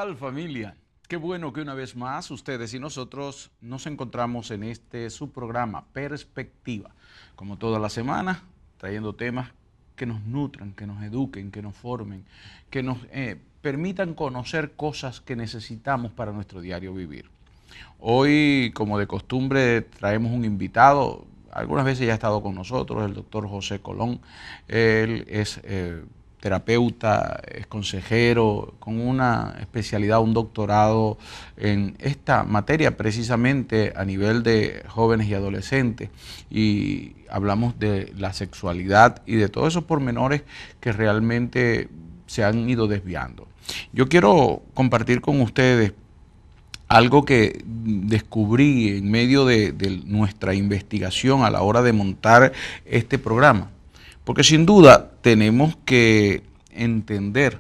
tal, familia? Qué bueno que una vez más ustedes y nosotros nos encontramos en este subprograma Perspectiva, como toda la semana, trayendo temas que nos nutran, que nos eduquen, que nos formen, que nos permitan conocer cosas que necesitamos para nuestro diario vivir. Hoy, como de costumbre, traemos un invitado. Algunas veces ya ha estado con nosotros, el doctor José Colón. Él es terapeuta, es consejero, con una especialidad, un doctorado en esta materia precisamente a nivel de jóvenes y adolescentes. Y hablamos de la sexualidad y de todos esos pormenores que realmente se han ido desviando. Yo quiero compartir con ustedes algo que descubrí en medio de nuestra investigación a la hora de montar este programa. Porque sin duda tenemos que entender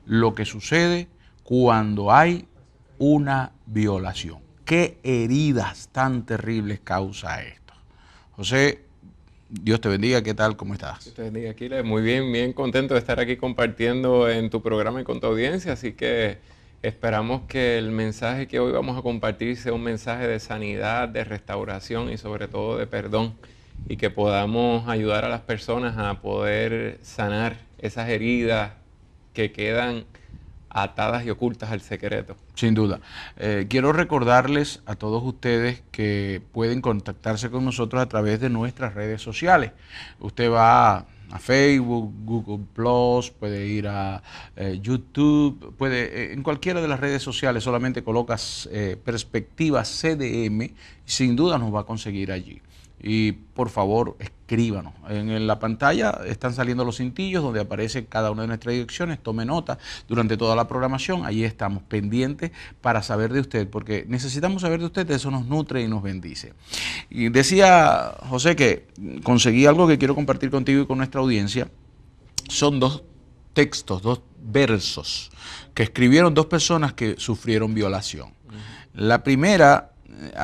lo que sucede cuando hay una violación. ¿Qué heridas tan terribles causa esto? José, Dios te bendiga, ¿qué tal? ¿Cómo estás? Dios te bendiga, Aquiles. Muy bien, bien contento de estar aquí compartiendo en tu programa y con tu audiencia, así que esperamos que el mensaje que hoy vamos a compartir sea un mensaje de sanidad, de restauración y sobre todo de perdón, y que podamos ayudar a las personas a poder sanar esas heridas que quedan atadas y ocultas al secreto. Sin duda. Quiero recordarles a todos ustedes que pueden contactarse con nosotros a través de nuestras redes sociales. Usted va a Facebook, Google Plus, puede ir a YouTube, puede en cualquiera de las redes sociales, solamente colocas Perspectiva CDM y sin duda nos va a conseguir allí. Y por favor, escríbanos. En la pantalla están saliendo los cintillos donde aparece cada una de nuestras direcciones. Tome nota durante toda la programación. Allí estamos pendientes para saber de usted, porque necesitamos saber de usted, eso nos nutre y nos bendice. Y decía José que conseguí algo que quiero compartir contigo y con nuestra audiencia. Son dos textos, dos versos que escribieron dos personas que sufrieron violación. La primera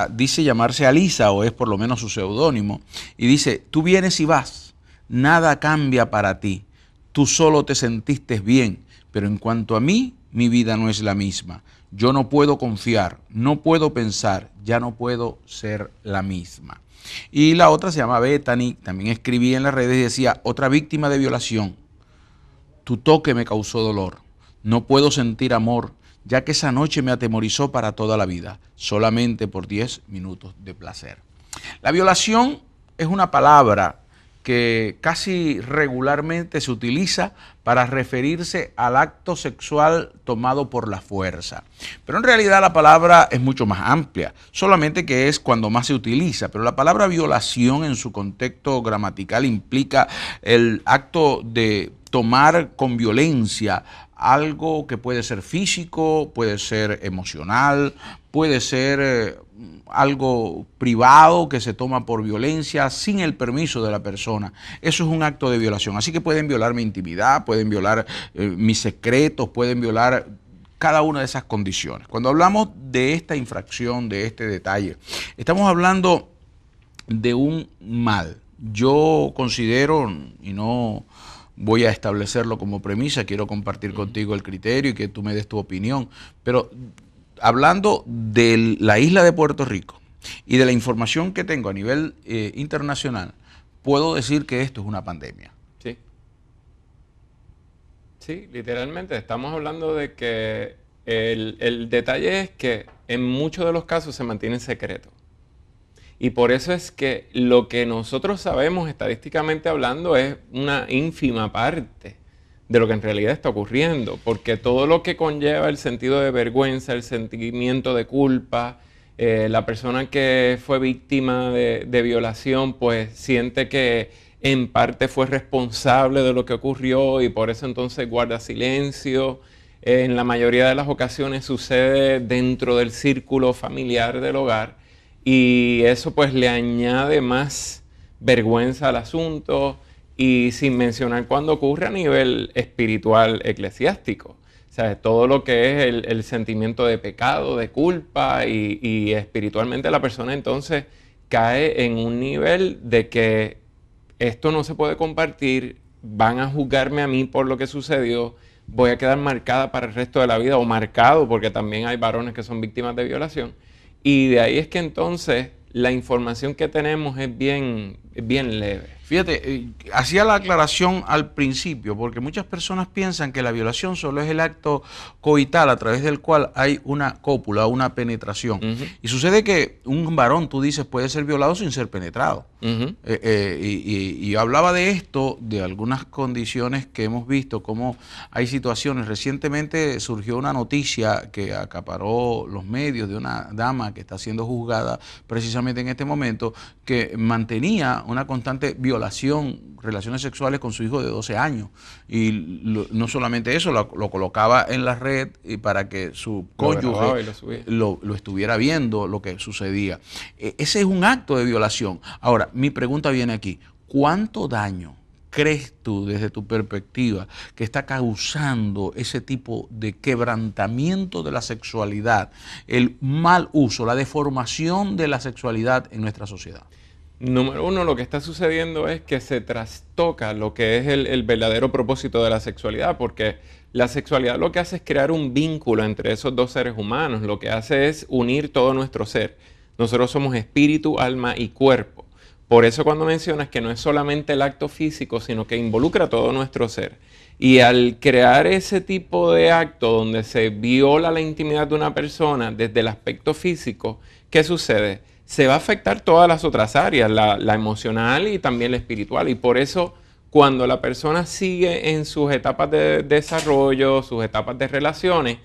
dice llamarse Alisa, o es por lo menos su seudónimo, y dice: tú vienes y vas, nada cambia para ti, tú solo te sentiste bien, pero en cuanto a mí, mi vida no es la misma. Yo no puedo confiar, no puedo pensar, ya no puedo ser la misma. Y la otra se llama Bethany, también escribí en las redes y decía: otra víctima de violación, tu toque me causó dolor, no puedo sentir amor, ya que esa noche me atemorizó para toda la vida, solamente por 10 minutos de placer. La violación es una palabra que casi regularmente se utiliza para referirse al acto sexual tomado por la fuerza. Pero en realidad la palabra es mucho más amplia, solamente que es cuando más se utiliza. Pero la palabra violación en su contexto gramatical implica el acto de tomar con violencia algo que puede ser físico, puede ser emocional, puede ser algo privado que se toma por violencia sin el permiso de la persona. Eso es un acto de violación. Así que pueden violar mi intimidad, pueden violar mis secretos, pueden violar cada una de esas condiciones. Cuando hablamos de esta infracción, de este detalle, estamos hablando de un mal. Yo considero, y no voy a establecerlo como premisa, quiero compartir contigo el criterio y que tú me des tu opinión, pero hablando de la isla de Puerto Rico y de la información que tengo a nivel internacional, puedo decir que esto es una pandemia. Sí. Sí, literalmente estamos hablando de que el detalle es que en muchos de los casos se mantiene en secreto. Y por eso es que lo que nosotros sabemos estadísticamente hablando es una ínfima parte de lo que en realidad está ocurriendo, porque todo lo que conlleva el sentido de vergüenza, el sentimiento de culpa, la persona que fue víctima de violación pues siente que en parte fue responsable de lo que ocurrió y por eso entonces guarda silencio. En la mayoría de las ocasiones sucede dentro del círculo familiar del hogar. Y eso pues le añade más vergüenza al asunto, y sin mencionar cuando ocurre a nivel espiritual eclesiástico. O sea, todo lo que es el sentimiento de pecado, de culpa, y espiritualmente la persona entonces cae en un nivel de que esto no se puede compartir, van a juzgarme a mí por lo que sucedió, voy a quedar marcada para el resto de la vida o marcado, porque también hay varones que son víctimas de violación. Y de ahí es que entonces la información que tenemos es bien leve. Fíjate, hacía la aclaración al principio, porque muchas personas piensan que la violación solo es el acto coital a través del cual hay una cópula, una penetración. Y sucede que un varón, tú dices, puede ser violado sin ser penetrado. Y yo hablaba de esto, de algunas condiciones que hemos visto, cómo hay situaciones. Recientemente surgió una noticia que acaparó los medios de una dama que está siendo juzgada precisamente en este momento, que mantenía una constante violación, relaciones sexuales con su hijo de 12 años. Y no solamente eso, lo colocaba en la red y para que su cónyuge lo estuviera viendo lo que sucedía. Ese es un acto de violación. Ahora, mi pregunta viene aquí. ¿Cuánto daño crees tú, desde tu perspectiva, que está causando ese tipo de quebrantamiento de la sexualidad, el mal uso, la deformación de la sexualidad en nuestra sociedad? Número uno, lo que está sucediendo es que se trastoca lo que es el verdadero propósito de la sexualidad, porque la sexualidad lo que hace es crear un vínculo entre esos dos seres humanos, lo que hace es unir todo nuestro ser. Nosotros somos espíritu, alma y cuerpo. Por eso cuando mencionas que no es solamente el acto físico, sino que involucra todo nuestro ser. Y al crear ese tipo de acto donde se viola la intimidad de una persona desde el aspecto físico, ¿qué sucede? Se va a afectar todas las otras áreas, la emocional y también la espiritual. Y por eso, cuando la persona sigue en sus etapas de desarrollo, sus etapas de relaciones,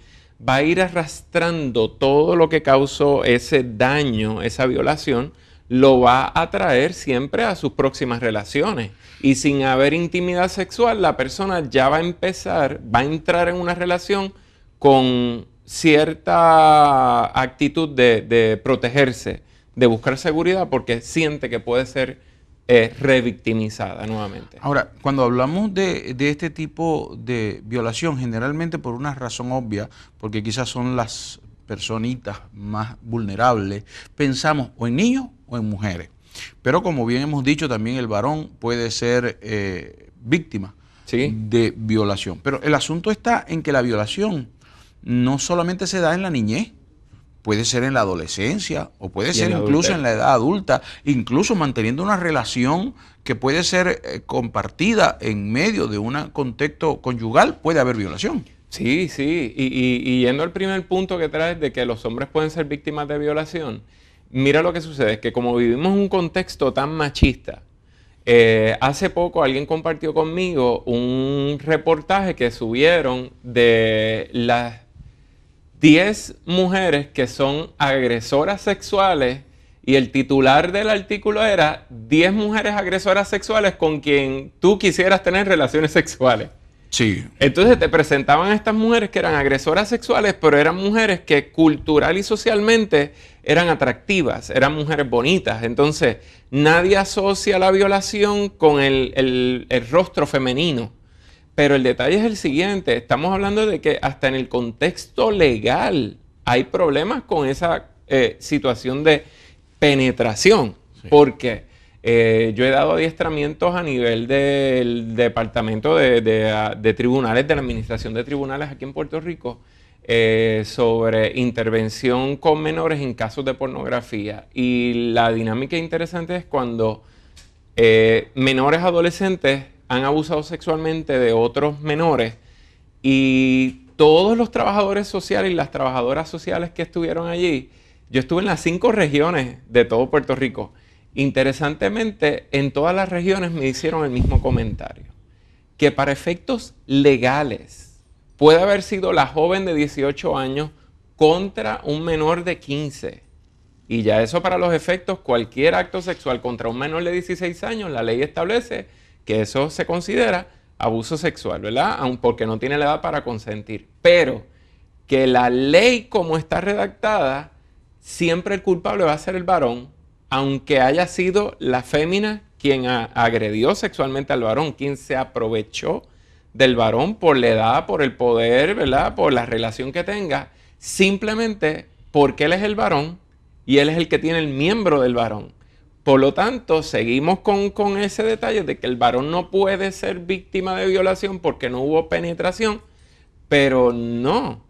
va a ir arrastrando todo lo que causó ese daño, esa violación, lo va a atraer siempre a sus próximas relaciones. Y sin haber intimidad sexual, la persona ya va a entrar en una relación con cierta actitud de protegerse, de buscar seguridad, porque siente que puede ser revictimizada nuevamente. Ahora, cuando hablamos de este tipo de violación, generalmente por una razón obvia, porque quizás son las personitas más vulnerables, pensamos o en niños o en mujeres. Pero como bien hemos dicho, también el varón puede ser víctima de violación. Pero el asunto está en que la violación no solamente se da en la niñez, puede ser en la adolescencia o puede ser incluso en la edad adulta, incluso manteniendo una relación que puede ser compartida en medio de un contexto conyugal, puede haber violación. Sí, sí. Y yendo al primer punto que traes de que los hombres pueden ser víctimas de violación, mira lo que sucede, es que como vivimos un contexto tan machista, hace poco alguien compartió conmigo un reportaje que subieron de las 10 mujeres que son agresoras sexuales y el titular del artículo era 10 mujeres agresoras sexuales con quien tú quisieras tener relaciones sexuales. Sí. Entonces te presentaban a estas mujeres que eran agresoras sexuales, pero eran mujeres que cultural y socialmente eran atractivas, eran mujeres bonitas. Entonces nadie asocia la violación con el rostro femenino. Pero el detalle es el siguiente, estamos hablando de que hasta en el contexto legal hay problemas con esa situación de penetración, porque yo he dado adiestramientos a nivel del departamento de tribunales, de la administración de tribunales aquí en Puerto Rico, sobre intervención con menores en casos de pornografía. Y la dinámica interesante es cuando menores adolescentes han abusado sexualmente de otros menores y todos los trabajadores sociales y las trabajadoras sociales que estuvieron allí, yo estuve en las 5 regiones de todo Puerto Rico. Interesantemente, en todas las regiones me hicieron el mismo comentario, que para efectos legales puede haber sido la joven de 18 años contra un menor de 15. Y ya eso para los efectos, cualquier acto sexual contra un menor de 16 años, la ley establece que eso se considera abuso sexual, ¿verdad? Aun porque no tiene la edad para consentir. Pero que la ley como está redactada, siempre el culpable va a ser el varón, aunque haya sido la fémina quien agredió sexualmente al varón, quien se aprovechó del varón por la edad, por el poder, ¿verdad? Por la relación que tenga, simplemente porque él es el varón y él es el que tiene el miembro del varón. Por lo tanto, seguimos con ese detalle de que el varón no puede ser víctima de violación porque no hubo penetración, Pero no.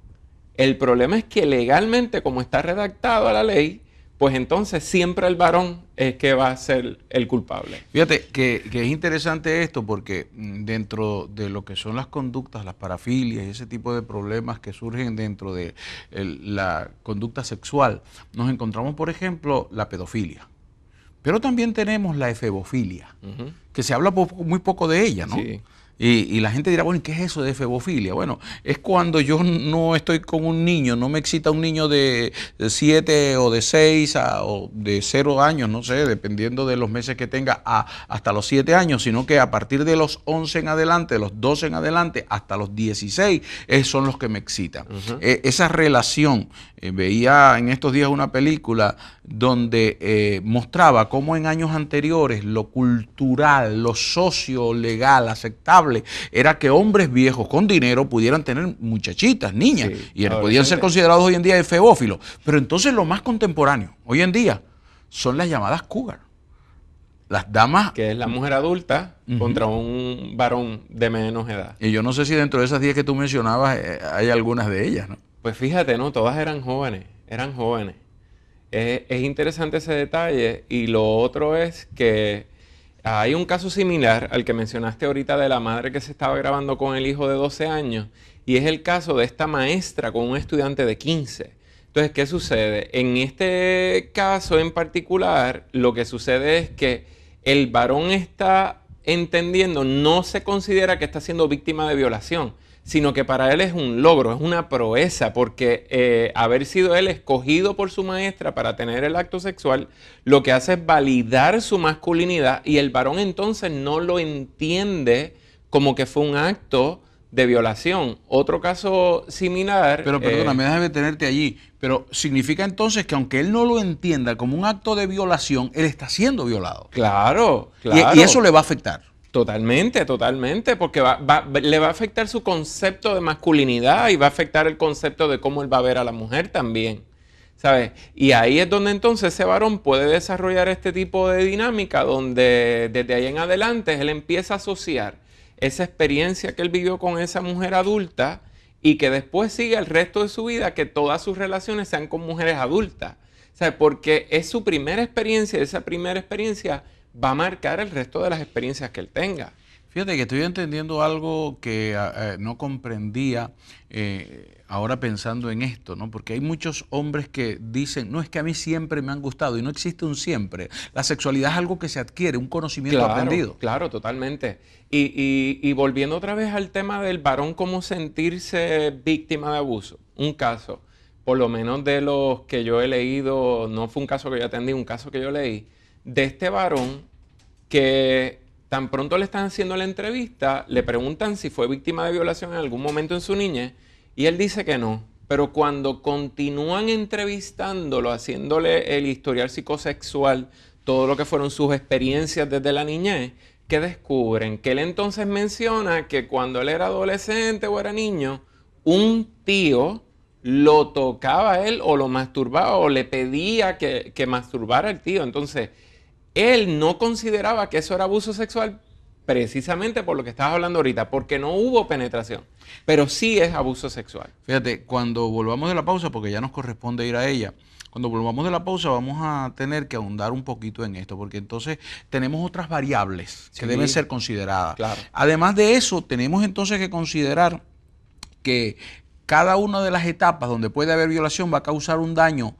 El problema es que legalmente, como está redactada la ley, pues entonces siempre el varón es que va a ser el culpable. Fíjate que es interesante esto porque dentro de lo que son las conductas, las parafilias y ese tipo de problemas que surgen dentro de la conducta sexual, nos encontramos, por ejemplo, la pedofilia. Pero también tenemos la efebofilia, que se habla muy poco de ella, ¿no? Sí. Y la gente dirá, bueno, ¿qué es eso de efebofilia? Bueno, es cuando yo no estoy con un niño, no me excita un niño de 7 o de 6 o de 0 años, no sé, dependiendo de los meses que tenga, hasta los 7 años, sino que a partir de los 11 en adelante, de los 12 en adelante, hasta los 16, son los que me excitan. Esa relación, veía en estos días una película donde mostraba cómo en años anteriores lo cultural, lo socio-legal, aceptable, era que hombres viejos con dinero pudieran tener muchachitas, niñas, Sí, y podían ser considerados hoy en día efebófilos. Pero entonces lo más contemporáneo, hoy en día, son las llamadas cougar. Las damas... Que es la mujer adulta contra un varón de menos edad. Y yo no sé si dentro de esas 10 que tú mencionabas hay algunas de ellas, ¿no? Pues fíjate, ¿no? Todas eran jóvenes, eran jóvenes. Es interesante ese detalle y lo otro es que hay un caso similar al que mencionaste ahorita de la madre que se estaba grabando con el hijo de 12 años y es el caso de esta maestra con un estudiante de 15. Entonces, ¿qué sucede? En este caso en particular, lo que sucede es que el varón está entendiendo, no se considera que está siendo víctima de violación, sino que para él es un logro, es una proeza, porque haber sido él escogido por su maestra para tener el acto sexual, lo que hace es validar su masculinidad y el varón entonces no lo entiende como que fue un acto de violación. Otro caso similar... Pero perdóname, déjame tenerte allí. Pero significa entonces que aunque él no lo entienda como un acto de violación, él está siendo violado. Claro, claro. Y eso le va a afectar. Totalmente, totalmente, porque le va a afectar su concepto de masculinidad y va a afectar el concepto de cómo él va a ver a la mujer también, ¿sabes? Y ahí es donde entonces ese varón puede desarrollar este tipo de dinámica donde desde ahí en adelante él empieza a asociar esa experiencia que él vivió con esa mujer adulta y que después sigue el resto de su vida que todas sus relaciones sean con mujeres adultas, ¿sabes? Porque es su primera experiencia, esa primera experiencia va a marcar el resto de las experiencias que él tenga. Fíjate que estoy entendiendo algo que no comprendía ahora pensando en esto, ¿no? Porque hay muchos hombres que dicen, no, es que a mí siempre me han gustado y no existe un siempre. La sexualidad es algo que se adquiere, un conocimiento aprendido. Claro, totalmente. Y volviendo otra vez al tema del varón, cómo sentirse víctima de abuso. Un caso, por lo menos de los que yo he leído, no fue un caso que yo atendí, un caso que yo leí, de este varón que tan pronto le están haciendo la entrevista, le preguntan si fue víctima de violación en algún momento en su niñez y él dice que no. Pero cuando continúan entrevistándolo, haciéndole el historial psicosexual, todo lo que fueron sus experiencias desde la niñez, ¿qué descubren? Que él entonces menciona que cuando él era adolescente o era niño, un tío lo tocaba a él o lo masturbaba o le pedía que masturbara al tío. Entonces, él no consideraba que eso era abuso sexual precisamente por lo que estabas hablando ahorita, porque no hubo penetración, pero sí es abuso sexual. Fíjate, cuando volvamos de la pausa, porque ya nos corresponde ir a ella, cuando volvamos de la pausa vamos a tener que ahondar un poquito en esto, porque entonces tenemos otras variables que deben ser consideradas. Claro. Además de eso, tenemos entonces que considerar que cada una de las etapas donde puede haber violación va a causar un daño,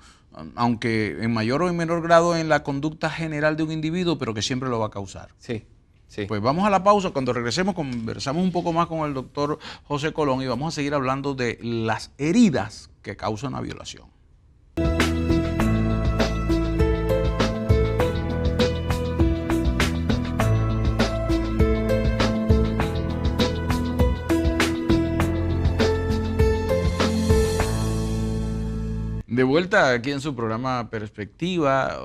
aunque en mayor o en menor grado en la conducta general de un individuo, pero que siempre lo va a causar. Sí, sí. Pues vamos a la pausa. Cuando regresemos conversamos un poco más con el doctor José Colón y vamos a seguir hablando de las heridas que causan la violación. De vuelta aquí en su programa Perspectiva,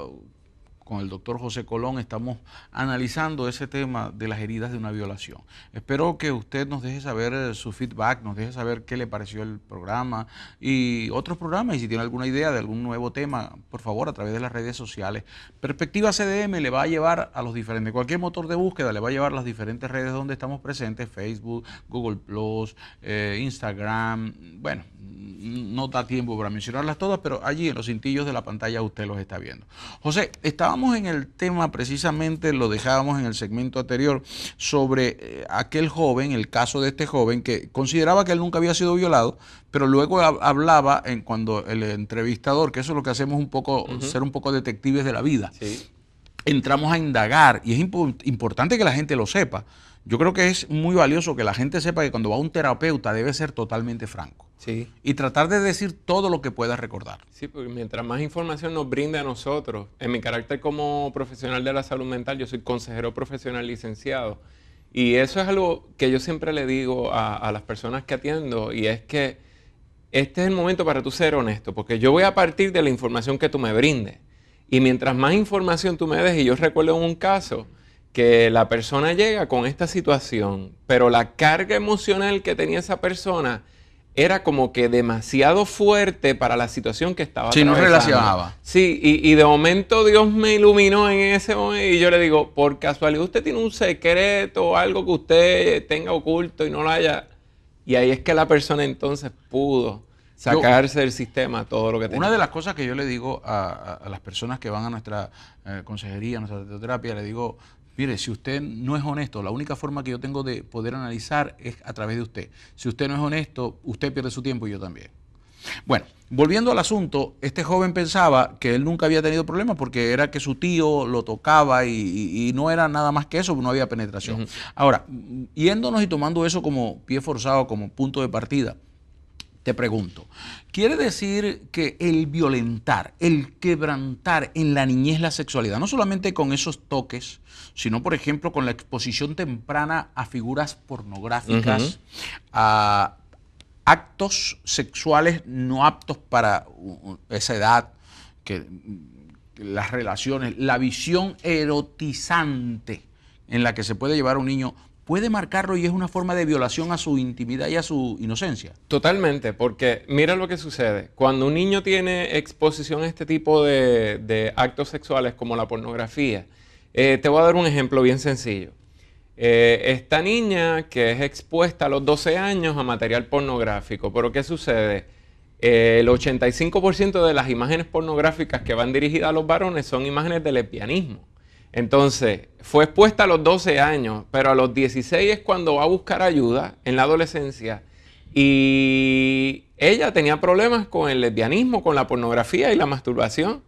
con el doctor José Colón estamos analizando ese tema de las heridas de una violación. Espero que usted nos deje saber su feedback, nos deje saber qué le pareció el programa y otros programas, y si tiene alguna idea de algún nuevo tema, por favor, a través de las redes sociales. Perspectiva CDM le va a llevar a los diferentes, cualquier motor de búsqueda le va a llevar a las diferentes redes donde estamos presentes, Facebook, Google Plus, Instagram, bueno, no da tiempo para mencionarlas todas, pero allí en los cintillos de la pantalla usted los está viendo. José, estábamos en el tema, precisamente lo dejábamos en el segmento anterior, sobre aquel joven, el caso de este joven que consideraba que él nunca había sido violado, pero luego hablaba cuando el entrevistador, que eso es lo que hacemos un poco, ser un poco detectives de la vida, Sí. entramos a indagar, y es importante que la gente lo sepa. Yo creo que es muy valioso que la gente sepa que cuando va a un terapeuta debe ser totalmente franco. Sí. Y tratar de decir todo lo que pueda recordar. Sí, porque mientras más información nos brinde a nosotros, en mi carácter como profesional de la salud mental, yo soy consejero profesional licenciado. Y eso es algo que yo siempre le digo a las personas que atiendo, y es que este es el momento para tú ser honesto, porque yo voy a partir de la información que tú me brindes. Y mientras más información tú me des, y yo recuerdo un caso que la persona llega con esta situación, pero la carga emocional que tenía esa persona era como que demasiado fuerte para la situación que estaba Sí, no atravesando. relacionaba. Sí, y de momento Dios me iluminó en ese momento y yo le digo, por casualidad usted tiene un secreto o algo que usted tenga oculto y no lo haya. Y ahí es que la persona entonces pudo sacarse del sistema todo lo que tenía. Una de las cosas que yo le digo a las personas que van a nuestra consejería, a nuestra terapia, le digo, mire, si usted no es honesto, la única forma que yo tengo de poder analizar es a través de usted. Si usted no es honesto, usted pierde su tiempo y yo también. Bueno, volviendo al asunto, este joven pensaba que él nunca había tenido problemas porque era que su tío lo tocaba y no era nada más que eso, no había penetración. Ahora, yéndonos y tomando eso como pie forzado, como punto de partida, te pregunto, ¿quiere decir que el violentar, el quebrantar en la niñez la sexualidad, no solamente con esos toques, sino por ejemplo con la exposición temprana a figuras pornográficas, a actos sexuales no aptos para esa edad, que las relaciones, la visión erotizante en la que se puede llevar a un niño, puede marcarlo y es una forma de violación a su intimidad y a su inocencia? Totalmente, porque mira lo que sucede. Cuando un niño tiene exposición a este tipo de actos sexuales como la pornografía, te voy a dar un ejemplo bien sencillo. Esta niña que es expuesta a los 12 años a material pornográfico, pero ¿qué sucede? El 85% de las imágenes pornográficas que van dirigidas a los varones son imágenes de lesbianismo. Entonces, fue expuesta a los 12 años, pero a los 16 es cuando va a buscar ayuda en la adolescencia. Y ella tenía problemas con el lesbianismo, con la pornografía y la masturbación.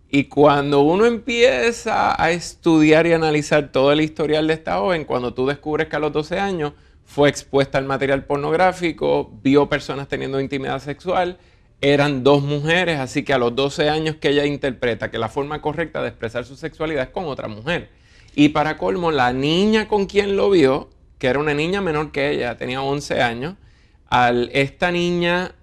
Y cuando uno empieza a estudiar y analizar todo el historial de esta joven, cuando tú descubres que a los 12 años fue expuesta al material pornográfico, vio personas teniendo intimidad sexual, eran dos mujeres, así que a los 12 años que ella interpreta que la forma correcta de expresar su sexualidad es con otra mujer. Y para colmo, la niña con quien lo vio, que era una niña menor que ella, tenía 11 años, esta niña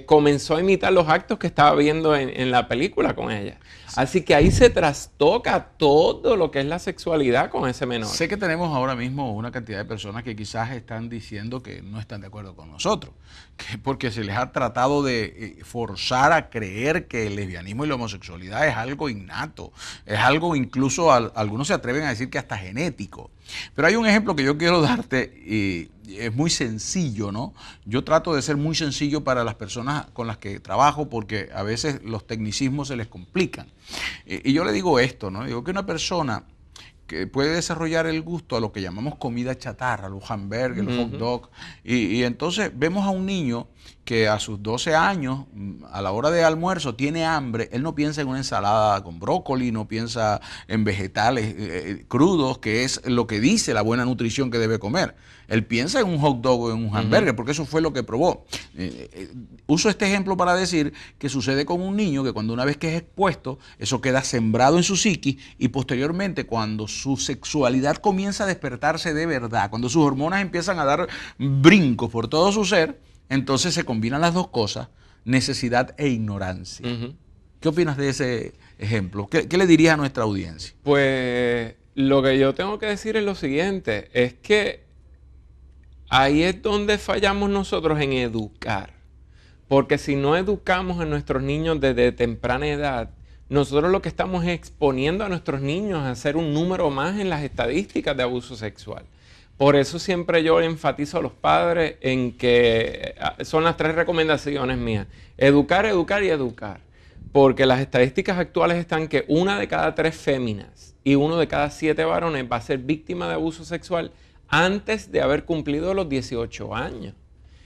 comenzó a imitar los actos que estaba viendo en la película con ella. Así que ahí se trastoca todo lo que es la sexualidad con ese menor. Sé que tenemos ahora mismo una cantidad de personas que quizás están diciendo que no están de acuerdo con nosotros, que porque se les ha tratado de forzar a creer que el lesbianismo y la homosexualidad es algo innato, es algo incluso, algunos se atreven a decir que hasta genético. Pero hay un ejemplo que yo quiero darte y es muy sencillo, ¿no? Yo trato de ser muy sencillo para las personas con las que trabajo porque a veces los tecnicismos se les complican. Y yo le digo esto, ¿no? Digo que una persona que puede desarrollar el gusto a lo que llamamos comida chatarra, los hamburgues, los hot dogs, y entonces vemos a un niño que a sus 12 años, a la hora de almuerzo, tiene hambre, él no piensa en una ensalada con brócoli, no piensa en vegetales crudos, que es lo que dice la buena nutrición que debe comer. Él piensa en un hot dog o en un hamburger, porque eso fue lo que probó. Uso este ejemplo para decir que sucede con un niño que cuando una vez que es expuesto, eso queda sembrado en su psiquis y posteriormente cuando su sexualidad comienza a despertarse de verdad, cuando sus hormonas empiezan a dar brincos por todo su ser, entonces se combinan las dos cosas, necesidad e ignorancia. ¿Qué opinas de ese ejemplo? ¿Qué le dirías a nuestra audiencia? Pues lo que yo tengo que decir es lo siguiente, es que ahí es donde fallamos nosotros en educar. Porque si no educamos a nuestros niños desde temprana edad, nosotros lo que estamos es exponiendo a nuestros niños a ser un número más en las estadísticas de abuso sexual. Por eso siempre yo enfatizo a los padres en que son las 3 recomendaciones mías. Educar, educar y educar. Porque las estadísticas actuales están que 1 de cada 3 féminas y 1 de cada 7 varones va a ser víctima de abuso sexual antes de haber cumplido los 18 años.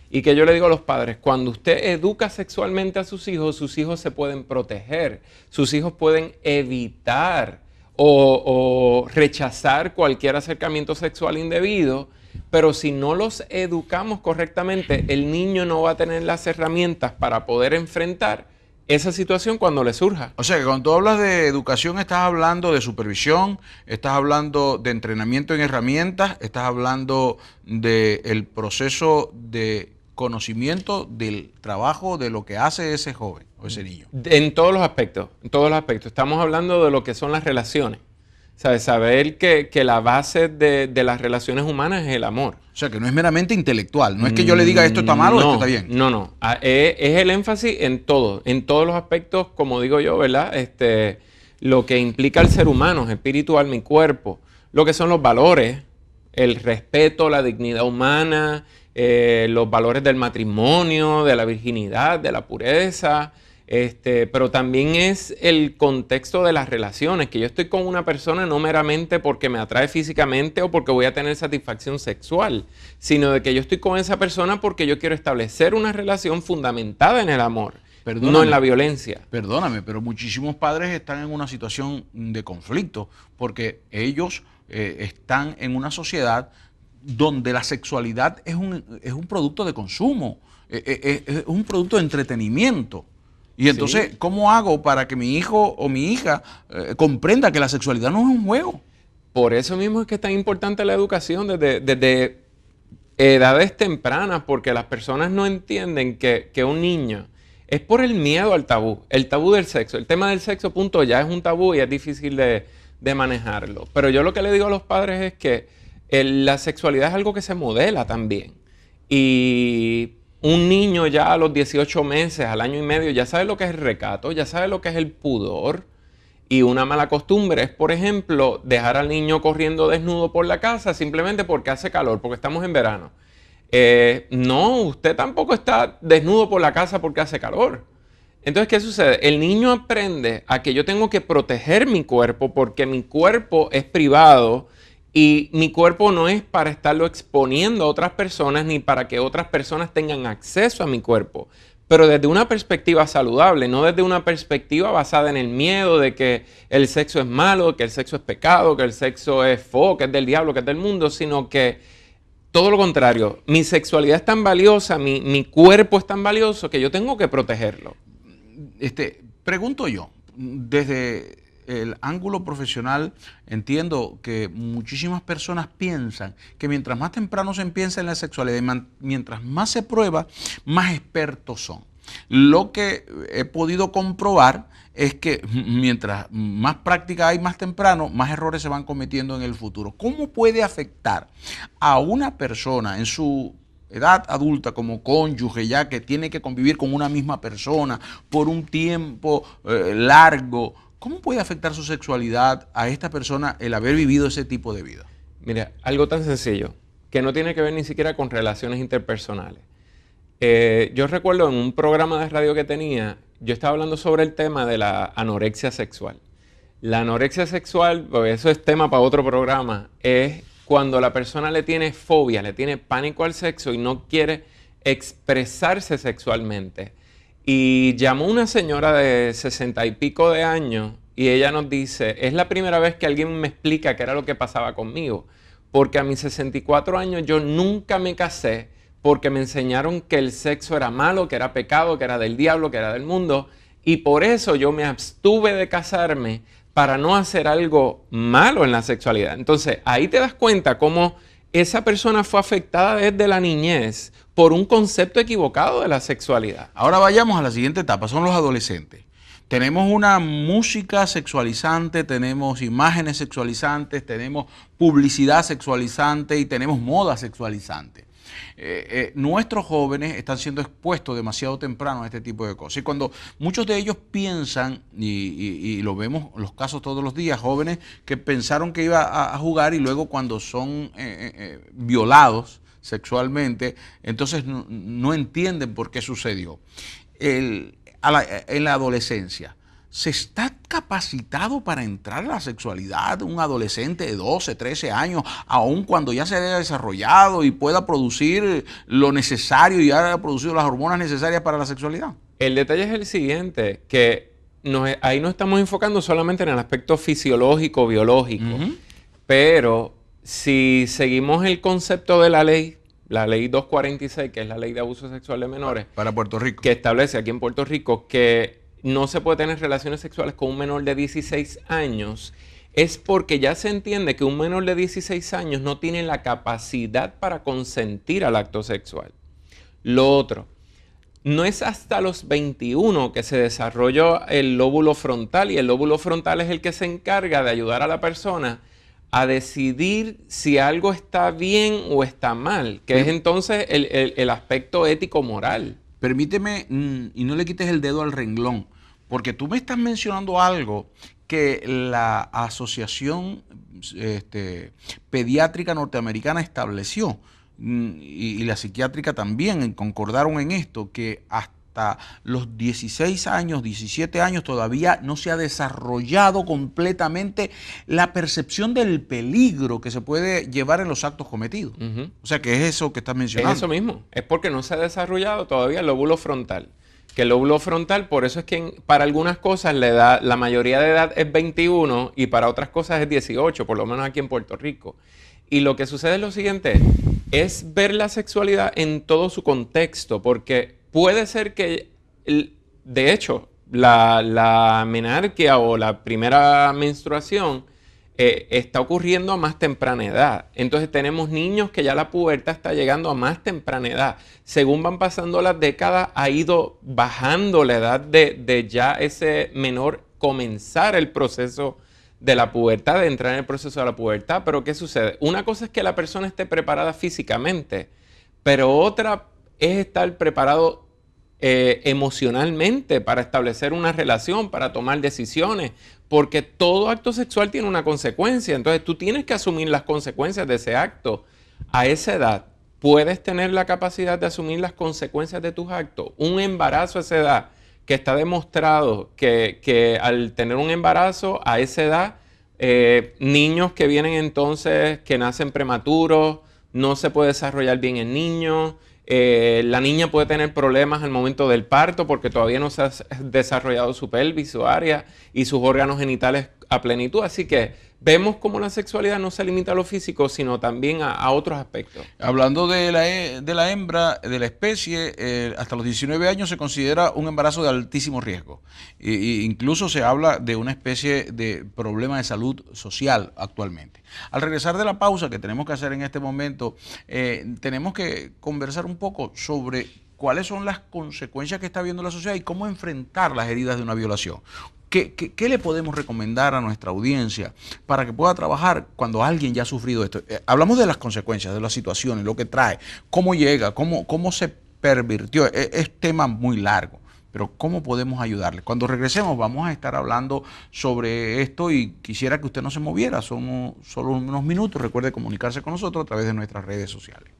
Y que yo le digo a los padres, cuando usted educa sexualmente a sus hijos se pueden proteger, sus hijos pueden evitar o rechazar cualquier acercamiento sexual indebido, pero si no los educamos correctamente, el niño no va a tener las herramientas para poder enfrentar esa situación cuando le surja. O sea que cuando tú hablas de educación estás hablando de supervisión, estás hablando de entrenamiento en herramientas, estás hablando del proceso de conocimiento del trabajo, de lo que hace ese joven o ese niño. En todos los aspectos, en todos los aspectos. Estamos hablando de lo que son las relaciones. ¿Sabes? Saber que la base de las relaciones humanas es el amor. O sea, que no es meramente intelectual. No es que yo le diga esto está mal o esto está bien. No. Es el énfasis en todo. En todos los aspectos, como digo yo, ¿verdad? Lo que implica el ser humano, espíritu, alma y cuerpo. Lo que son los valores, el respeto, la dignidad humana, los valores del matrimonio, de la virginidad, de la pureza. Pero también es el contexto de las relaciones, que yo estoy con una persona no meramente porque me atrae físicamente o porque voy a tener satisfacción sexual, sino de que yo estoy con esa persona porque yo quiero establecer una relación fundamentada en el amor, no en la violencia. Perdóname, pero muchísimos padres están en una situación de conflicto porque ellos están en una sociedad donde la sexualidad es un producto de consumo, es un producto de entretenimiento. Y entonces, sí, ¿cómo hago para que mi hijo o mi hija comprenda que la sexualidad no es un juego? Por eso mismo es que es tan importante la educación desde edades tempranas, porque las personas no entienden que un niño es por el miedo al tabú, el tabú del sexo. El tema del sexo, punto, ya es un tabú y es difícil de manejarlo. Pero yo lo que le digo a los padres es que la sexualidad es algo que se modela también. Y un niño ya a los 18 meses, al año y medio, ya sabe lo que es el recato, ya sabe lo que es el pudor. Y una mala costumbre es, por ejemplo, dejar al niño corriendo desnudo por la casa simplemente porque hace calor, porque estamos en verano. No, usted tampoco está desnudo por la casa porque hace calor. Entonces, ¿qué sucede? El niño aprende a que yo tengo que proteger mi cuerpo porque mi cuerpo es privado. Y mi cuerpo no es para estarlo exponiendo a otras personas ni para que otras personas tengan acceso a mi cuerpo. Pero desde una perspectiva saludable, no desde una perspectiva basada en el miedo de que el sexo es malo, que el sexo es pecado, que el sexo es fo, que es del diablo, que es del mundo, sino que todo lo contrario. Mi sexualidad es tan valiosa, mi cuerpo es tan valioso que yo tengo que protegerlo. Pregunto yo, desde el ángulo profesional, entiendo que muchísimas personas piensan que mientras más temprano se empieza en la sexualidad y mientras más se prueba, más expertos son. Lo que he podido comprobar es que mientras más práctica hay más temprano, más errores se van cometiendo en el futuro. ¿Cómo puede afectar a una persona en su edad adulta como cónyuge, ya que tiene que convivir con una misma persona por un tiempo largo? ¿Cómo puede afectar su sexualidad a esta persona el haber vivido ese tipo de vida? Mira, algo tan sencillo, que no tiene que ver ni siquiera con relaciones interpersonales. Yo recuerdo en un programa de radio que tenía, yo estaba hablando sobre el tema de la anorexia sexual. La anorexia sexual, pues eso es tema para otro programa, es cuando la persona le tiene fobia, le tiene pánico al sexo y no quiere expresarse sexualmente. Y llamó una señora de 60 y pico de años y ella nos dice, es la primera vez que alguien me explica qué era lo que pasaba conmigo, porque a mis 64 años yo nunca me casé porque me enseñaron que el sexo era malo, que era pecado, que era del diablo, que era del mundo, y por eso yo me abstuve de casarme para no hacer algo malo en la sexualidad. Entonces ahí te das cuenta cómo esa persona fue afectada desde la niñez por un concepto equivocado de la sexualidad. Ahora vayamos a la siguiente etapa, son los adolescentes. tenemos una música sexualizante, tenemos imágenes sexualizantes, tenemos publicidad sexualizante y tenemos moda sexualizante. Nuestros jóvenes están siendo expuestos demasiado temprano a este tipo de cosas. Y cuando muchos de ellos piensan, y lo vemos en los casos todos los días, jóvenes que pensaron que iba a jugar y luego cuando son violados sexualmente, entonces no entienden por qué sucedió. En la adolescencia, ¿se está capacitado para entrar a la sexualidad un adolescente de 12, 13 años, aun cuando ya se haya desarrollado y pueda producir lo necesario y haya producido las hormonas necesarias para la sexualidad? El detalle es el siguiente, que ahí no estamos enfocando solamente en el aspecto fisiológico, biológico, pero si seguimos el concepto de la ley 246, que es la ley de abuso sexual de menores, para Puerto Rico, que establece aquí en Puerto Rico que no se puede tener relaciones sexuales con un menor de 16 años, es porque ya se entiende que un menor de 16 años no tiene la capacidad para consentir al acto sexual. Lo otro, no es hasta los 21 que se desarrolla el lóbulo frontal, y el lóbulo frontal es el que se encarga de ayudar a la persona a decidir si algo está bien o está mal, que es entonces el aspecto ético-moral. Permíteme, y no le quites el dedo al renglón, porque tú me estás mencionando algo que la Asociación Pediátrica Norteamericana estableció, y la psiquiátrica también concordaron en esto, que hasta los 16 años, 17 años todavía no se ha desarrollado completamente la percepción del peligro que se puede llevar en los actos cometidos. O sea, que es eso que estás mencionando. Es eso mismo, es porque no se ha desarrollado todavía el lóbulo frontal. Que el lóbulo frontal, por eso es que para algunas cosas la mayoría de edad es 21 y para otras cosas es 18, por lo menos aquí en Puerto Rico. Y lo que sucede es lo siguiente, es ver la sexualidad en todo su contexto, porque puede ser que, de hecho, la menarquia o la primera menstruación está ocurriendo a más temprana edad. Entonces tenemos niños que ya la pubertad está llegando a más temprana edad. Según van pasando las décadas, ha ido bajando la edad de ya ese menor comenzar el proceso de la pubertad, de entrar en el proceso de la pubertad. Pero ¿qué sucede? Una cosa es que la persona esté preparada físicamente, pero otra es estar preparado emocionalmente para establecer una relación, para tomar decisiones, porque todo acto sexual tiene una consecuencia. Entonces tú tienes que asumir las consecuencias de ese acto. A esa edad, ¿puedes tener la capacidad de asumir las consecuencias de tus actos? Un embarazo a esa edad, que está demostrado que al tener un embarazo a esa edad, niños que vienen entonces, que nacen prematuros, no se puede desarrollar bien el niño. La niña puede tener problemas al momento del parto porque todavía no se ha desarrollado su pelvis, su área y sus órganos genitales a plenitud. Así que vemos cómo la sexualidad no se limita a lo físico, sino también a otros aspectos. Hablando de la hembra, de la especie, hasta los 19 años se considera un embarazo de altísimo riesgo. Incluso se habla de una especie de problema de salud social actualmente. Al regresar de la pausa que tenemos que hacer en este momento, tenemos que conversar un poco sobre cuáles son las consecuencias que está viendo la sociedad y cómo enfrentar las heridas de una violación. ¿Qué le podemos recomendar a nuestra audiencia para que pueda trabajar cuando alguien ya ha sufrido esto? Hablamos de las consecuencias, de las situaciones, lo que trae, cómo llega, cómo se pervirtió. Es tema muy largo, pero ¿cómo podemos ayudarle? Cuando regresemos vamos a estar hablando sobre esto y quisiera que usted no se moviera. Son solo unos minutos. Recuerde comunicarse con nosotros a través de nuestras redes sociales.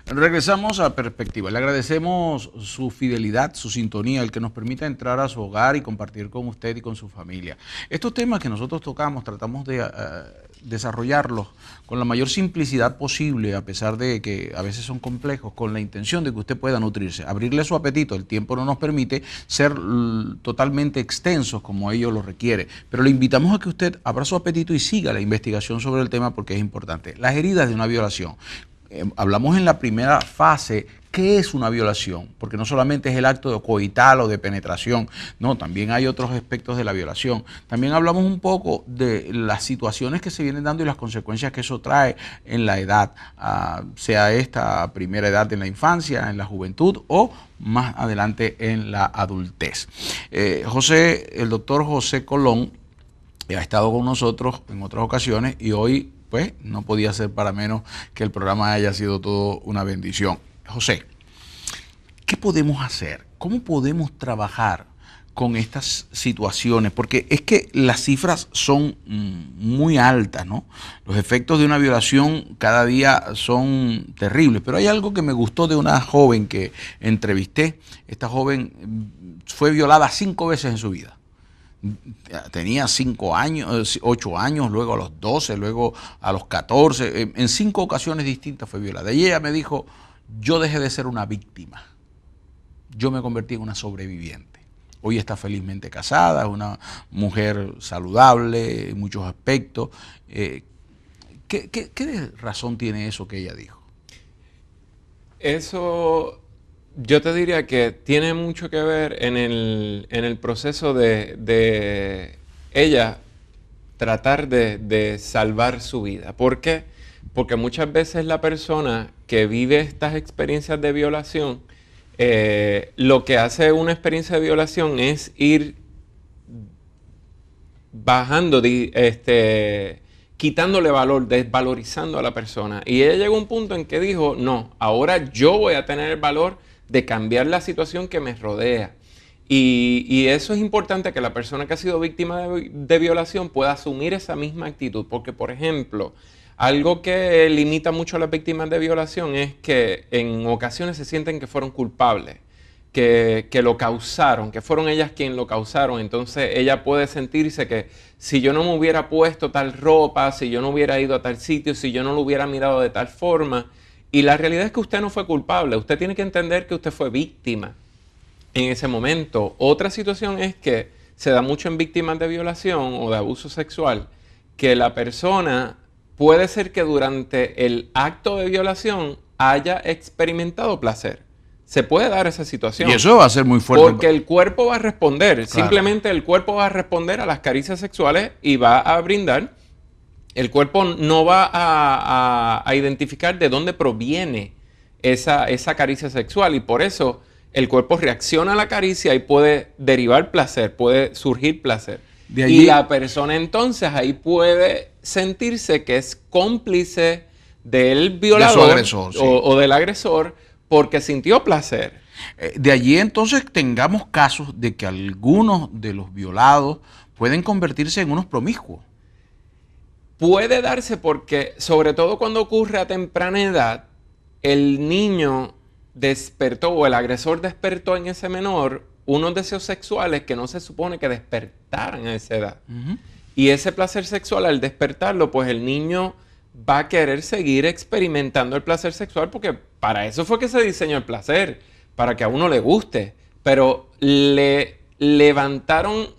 Regresamos a Perspectiva. Le agradecemos su fidelidad, su sintonía, el que nos permita entrar a su hogar y compartir con usted y con su familia. Estos temas que nosotros tocamos, tratamos de desarrollarlos con la mayor simplicidad posible, a pesar de que a veces son complejos, con la intención de que usted pueda nutrirse, abrirle su apetito. El tiempo no nos permite ser totalmente extensos como ello lo requiere, pero le invitamos a que usted abra su apetito y siga la investigación sobre el tema porque es importante. Las heridas de una violación. Hablamos en la primera fase ¿qué es una violación? Porque no solamente es el acto de coital o de penetración, no, también hay otros aspectos de la violación. También hablamos un poco de las situaciones que se vienen dando y las consecuencias que eso trae en la edad, sea esta primera edad en la infancia, en la juventud o más adelante en la adultez. El doctor José Colón ha estado con nosotros en otras ocasiones y hoy pues no podía ser para menos que el programa haya sido todo una bendición. José, ¿qué podemos hacer? ¿Cómo podemos trabajar con estas situaciones? Porque es que las cifras son muy altas, ¿no? Los efectos de una violación cada día son terribles, pero hay algo que me gustó de una joven que entrevisté. Esta joven fue violada 5 veces en su vida. Tenía 5 años, 8 años, luego a los 12, luego a los 14, en 5 ocasiones distintas fue violada. Y ella me dijo, yo dejé de ser una víctima, yo me convertí en una sobreviviente. Hoy está felizmente casada, es una mujer saludable en muchos aspectos. ¿Qué razón tiene eso que ella dijo? Eso, yo te diría que tiene mucho que ver en el proceso de ella tratar de salvar su vida. ¿Por qué? Porque muchas veces la persona que vive estas experiencias de violación, lo que hace una experiencia de violación es ir bajando, quitándole valor, desvalorizando a la persona. Y ella llegó a un punto en que dijo, no, ahora yo voy a tener el valor de cambiar la situación que me rodea. Y eso es importante, que la persona que ha sido víctima de violación pueda asumir esa misma actitud. Porque, por ejemplo, algo que limita mucho a las víctimas de violación es que en ocasiones se sienten que fueron culpables, que lo causaron, que fueron ellas quienes lo causaron. Entonces ella puede sentirse que si yo no me hubiera puesto tal ropa, si yo no hubiera ido a tal sitio, si yo no lo hubiera mirado de tal forma. Y la realidad es que usted no fue culpable. Usted tiene que entender que usted fue víctima en ese momento. Otra situación es que se da mucho en víctimas de violación o de abuso sexual, que la persona puede ser que durante el acto de violación haya experimentado placer. Se puede dar esa situación. Y eso va a ser muy fuerte. Porque el cuerpo va a responder. Claro. Simplemente el cuerpo va a responder a las caricias sexuales y va a brindar. El cuerpo no va a identificar de dónde proviene esa caricia sexual. Y por eso el cuerpo reacciona a la caricia y puede derivar placer, puede surgir placer. De allí, y la persona entonces ahí puede sentirse que es cómplice del violador, de su agresor, sí, o del agresor, porque sintió placer. De allí entonces tengamos casos de que algunos de los violados pueden convertirse en unos promiscuos. Puede darse porque, sobre todo cuando ocurre a temprana edad, el niño despertó o el agresor despertó en ese menor unos deseos sexuales que no se supone que despertaran a esa edad. Y ese placer sexual, al despertarlo, pues el niño va a querer seguir experimentando el placer sexual, porque para eso fue que se diseñó el placer, para que a uno le guste. Pero le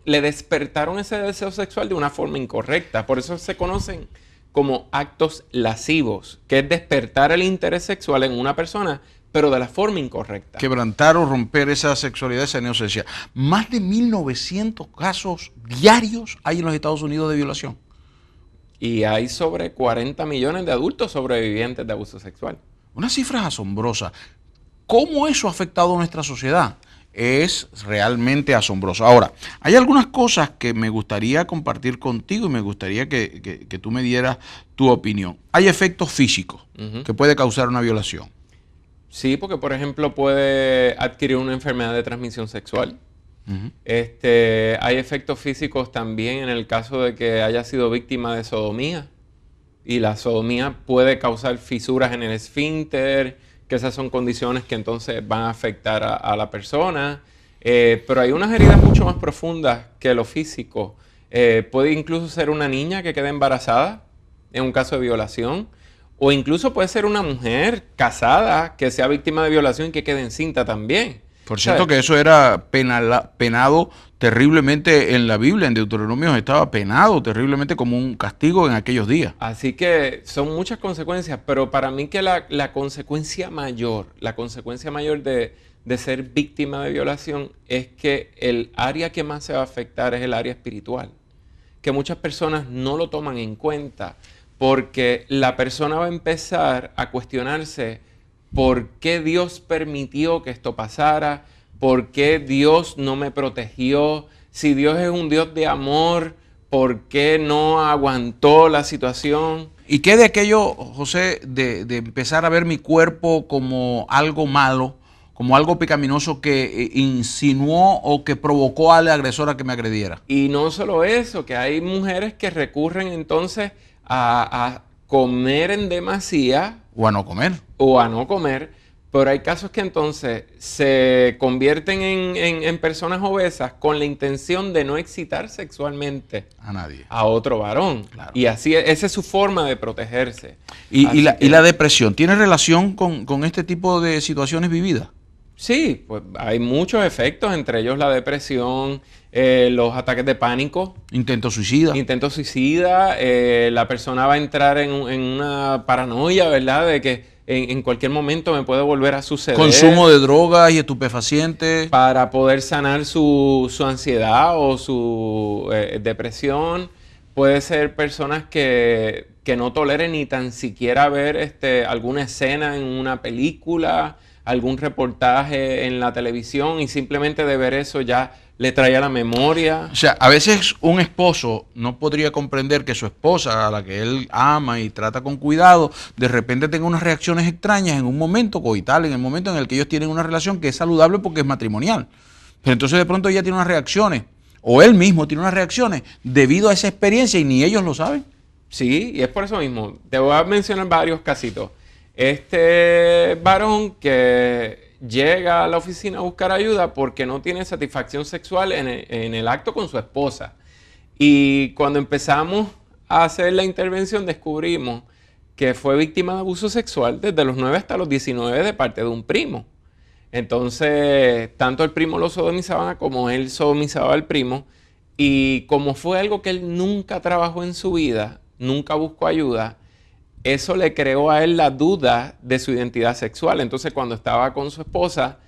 despertaron ese deseo sexual de una forma incorrecta. Por eso se conocen como actos lascivos, que es despertar el interés sexual en una persona, pero de la forma incorrecta. Quebrantar o romper esa sexualidad, esa inocencia. Más de 1.900 casos diarios hay en los Estados Unidos de violación. Y hay sobre 40 millones de adultos sobrevivientes de abuso sexual. Unas cifras asombrosas. ¿Cómo eso ha afectado a nuestra sociedad? Es realmente asombroso. Ahora, hay algunas cosas que me gustaría compartir contigo y me gustaría que tú me dieras tu opinión. Hay efectos físicos que puede causar una violación. Sí, porque por ejemplo puede adquirir una enfermedad de transmisión sexual. Hay efectos físicos también en el caso de que haya sido víctima de sodomía. Y la sodomía puede causar fisuras en el esfínter, que esas son condiciones que entonces van a afectar a la persona. Pero hay unas heridas mucho más profundas que lo físico. Puede incluso ser una niña que quede embarazada en un caso de violación. O incluso puede ser una mujer casada que sea víctima de violación y que quede encinta también. Por cierto, que eso era penado terriblemente en la Biblia, en Deuteronomio estaba penado terriblemente como un castigo en aquellos días. Así que son muchas consecuencias, pero para mí que la consecuencia mayor de ser víctima de violación es que el área que más se va a afectar es el área espiritual, que muchas personas no lo toman en cuenta, porque la persona va a empezar a cuestionarse por qué Dios permitió que esto pasara, por qué Dios no me protegió, si Dios es un Dios de amor, ¿por qué no aguantó la situación? ¿Y qué de aquello, José, de empezar a ver mi cuerpo como algo malo, como algo pecaminoso que insinuó o que provocó al agresor a que me agrediera? Y no solo eso, que hay mujeres que recurren entonces a comer en demasía. O a no comer. O a no comer, pero hay casos que entonces se convierten en personas obesas con la intención de no excitar sexualmente a nadie, a otro varón. Claro. Y así, esa es su forma de protegerse. ¿Y la depresión tiene relación con este tipo de situaciones vividas? Sí, pues hay muchos efectos, entre ellos la depresión, los ataques de pánico. Intento suicida. La persona va a entrar en una paranoia, ¿verdad? De que en cualquier momento me puede volver a suceder. Consumo de drogas y estupefacientes. Para poder sanar su ansiedad o su depresión. Puede ser personas que no toleren ni tan siquiera ver alguna escena en una película, algún reportaje en la televisión, y simplemente de ver eso ya le trae a la memoria. O sea, a veces un esposo no podría comprender que su esposa, a la que él ama y trata con cuidado, de repente tenga unas reacciones extrañas en un momento coital, en el momento en el que ellos tienen una relación que es saludable porque es matrimonial. Pero entonces de pronto ella tiene unas reacciones, o él mismo tiene unas reacciones debido a esa experiencia y ni ellos lo saben. Sí, y es por eso mismo. Te voy a mencionar varios casitos. Este varón que llega a la oficina a buscar ayuda porque no tiene satisfacción sexual en el acto con su esposa. Y cuando empezamos a hacer la intervención descubrimos que fue víctima de abuso sexual desde los 9 hasta los 19 de parte de un primo. Entonces, tanto el primo lo sodomizaba como él sodomizaba al primo. Y como fue algo que él nunca trabajó en su vida, nunca buscó ayuda, eso le creó a él la duda de su identidad sexual. Entonces, cuando estaba con su esposa,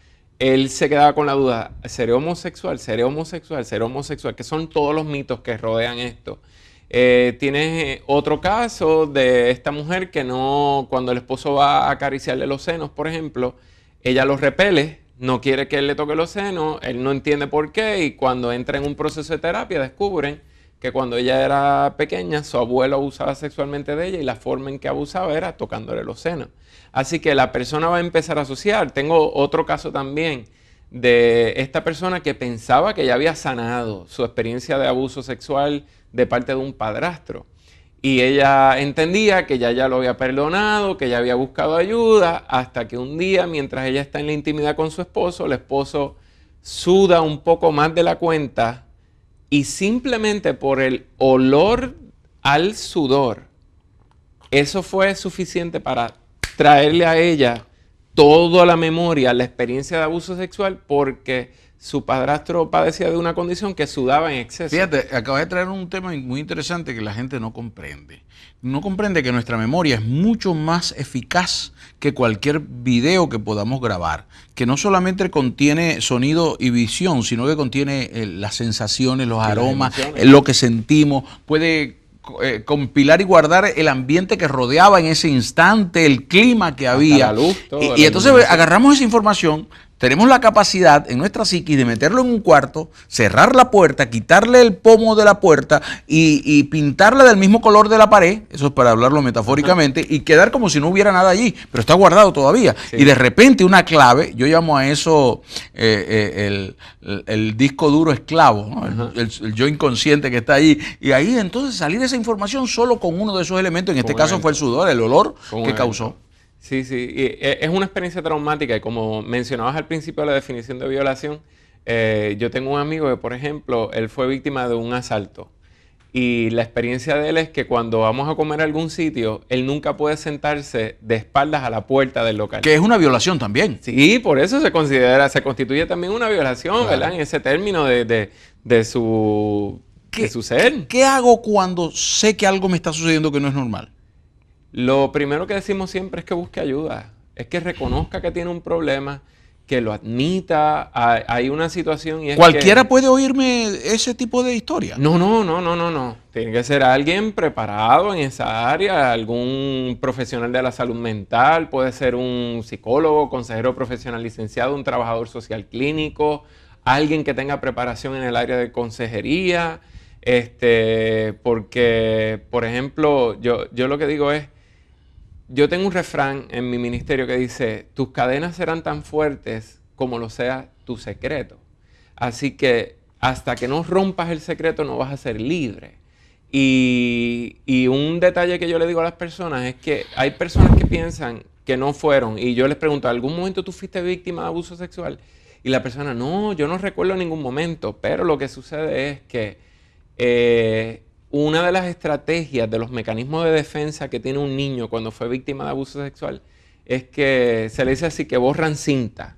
él se quedaba con la duda: ¿seré homosexual? ¿Seré homosexual? ¿Seré homosexual? Que son todos los mitos que rodean esto. Tienes otro caso de esta mujer que no, cuando el esposo va a acariciarle los senos, por ejemplo, ella los repele, no quiere que él le toque los senos, él no entiende por qué, y cuando entra en un proceso de terapia descubren que cuando ella era pequeña, su abuelo abusaba sexualmente de ella y la forma en que abusaba era tocándole los senos. Así que la persona va a empezar a asociar. Tengo otro caso también de esta persona que pensaba que ya había sanado su experiencia de abuso sexual de parte de un padrastro. Y ella entendía que ya lo había perdonado, que ya había buscado ayuda, hasta que un día, mientras ella está en la intimidad con su esposo, el esposo suda un poco más de la cuenta. Y simplemente por el olor al sudor, eso fue suficiente para traerle a ella toda la memoria, la experiencia de abuso sexual, porque su padrastro padecía de una condición que sudaba en exceso. Fíjate, acabas de traer un tema muy interesante que la gente no comprende. No comprende que nuestra memoria es mucho más eficaz que cualquier video que podamos grabar, que no solamente contiene sonido y visión, sino que contiene las sensaciones, los aromas, lo que sentimos, puede compilar y guardar el ambiente que rodeaba en ese instante, el clima que había. La luz, y entonces agarramos esa información. Tenemos la capacidad en nuestra psiquis de meterlo en un cuarto, cerrar la puerta, quitarle el pomo de la puerta y pintarla del mismo color de la pared, eso es para hablarlo metafóricamente, y quedar como si no hubiera nada allí, pero está guardado todavía. Sí. Y de repente una clave, yo llamo a eso el disco duro esclavo, ¿no? el yo inconsciente que está allí, y ahí entonces salir esa información solo con uno de esos elementos, en este caso fue el sudor, el olor que causó. Sí, sí, y es una experiencia traumática y como mencionabas al principio de la definición de violación, yo tengo un amigo que, por ejemplo, él fue víctima de un asalto Y la experiencia de él es que cuando vamos a comer a algún sitio, él nunca puede sentarse de espaldas a la puerta del local. Que es una violación también. Sí, por eso se constituye también una violación, claro, ¿verdad? En ese término de su ser. ¿Qué hago cuando sé que algo me está sucediendo que no es normal? Lo primero que decimos siempre es que busque ayuda. Es que reconozca que tiene un problema, que lo admita. Hay una situación y es ¿Cualquiera puede oírme ese tipo de historia? No. Tiene que ser alguien preparado en esa área, algún profesional de la salud mental, puede ser un psicólogo, consejero profesional licenciado, un trabajador social clínico, alguien que tenga preparación en el área de consejería. Porque, por ejemplo, yo lo que digo es, yo tengo un refrán en mi ministerio que dice, tus cadenas serán tan fuertes como lo sea tu secreto. Así que hasta que no rompas el secreto no vas a ser libre. Y un detalle que yo le digo a las personas es que hay personas que piensan que no fueron. Y yo les pregunto, ¿algún momento tú fuiste víctima de abuso sexual? Y la persona, no, yo no recuerdo ningún momento. Pero lo que sucede es que una de las estrategias de los mecanismos de defensa que tiene un niño cuando fue víctima de abuso sexual es que se le dice así que borran cinta,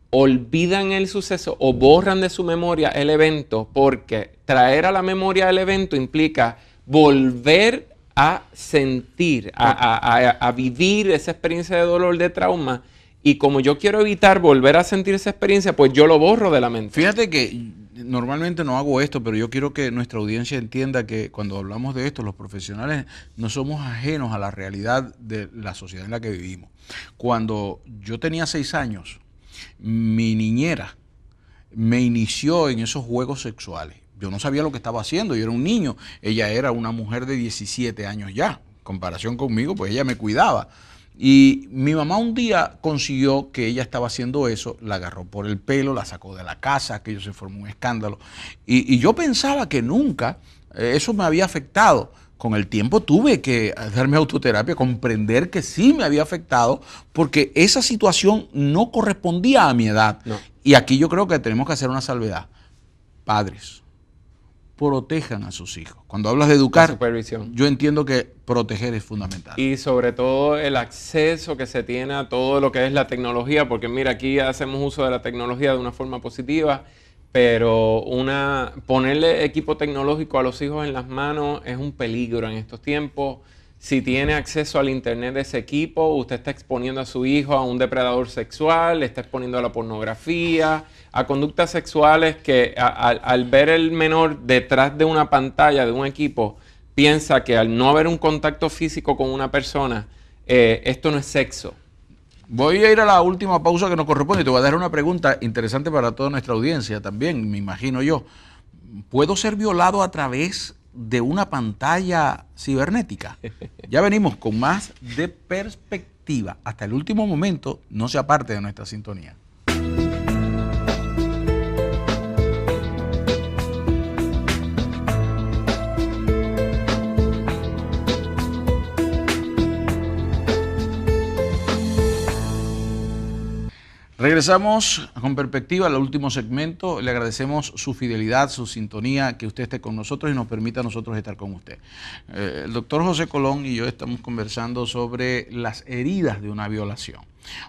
olvidan el suceso o borran de su memoria el evento, porque traer a la memoria el evento implica volver a sentir, a vivir esa experiencia de dolor, de trauma, y como yo quiero evitar volver a sentir esa experiencia, pues yo lo borro de la mente. Fíjate que normalmente no hago esto, pero yo quiero que nuestra audiencia entienda que cuando hablamos de esto, los profesionales no somos ajenos a la realidad de la sociedad en la que vivimos. Cuando yo tenía 6 años, mi niñera me inició en esos juegos sexuales. Yo no sabía lo que estaba haciendo, yo era un niño. Ella era una mujer de 17 años ya. En comparación conmigo, pues ella me cuidaba. Y mi mamá un día consiguió que ella estaba haciendo eso, la agarró por el pelo, la sacó de la casa, aquello se formó un escándalo. Y yo pensaba que nunca eso me había afectado. Con el tiempo tuve que darme autoterapia, comprender que sí me había afectado, porque esa situación no correspondía a mi edad. No. Y aquí yo creo que tenemos que hacer una salvedad. Padres, protejan a sus hijos. Cuando hablas de educar, supervisión, yo entiendo que proteger es fundamental. Y sobre todo el acceso que se tiene a todo lo que es la tecnología, porque mira, aquí hacemos uso de la tecnología de una forma positiva, pero ponerle equipo tecnológico a los hijos en las manos es un peligro en estos tiempos. Si tiene acceso al internet de ese equipo, usted está exponiendo a su hijo a un depredador sexual, le está exponiendo a la pornografía, a conductas sexuales que al ver el menor detrás de una pantalla de un equipo, piensa que al no haber un contacto físico con una persona, esto no es sexo. Voy a ir a la última pausa que nos corresponde y te voy a dar una pregunta interesante para toda nuestra audiencia también, me imagino yo. ¿Puedo ser violado a través de una pantalla cibernética? Ya venimos con más de Perspectiva. Hasta el último momento, no se aparte de nuestra sintonía. Regresamos con Perspectiva al último segmento. Le agradecemos su fidelidad, su sintonía, que usted esté con nosotros y nos permita a nosotros estar con usted. El doctor José Colón y yo estamos conversando sobre las heridas de una violación.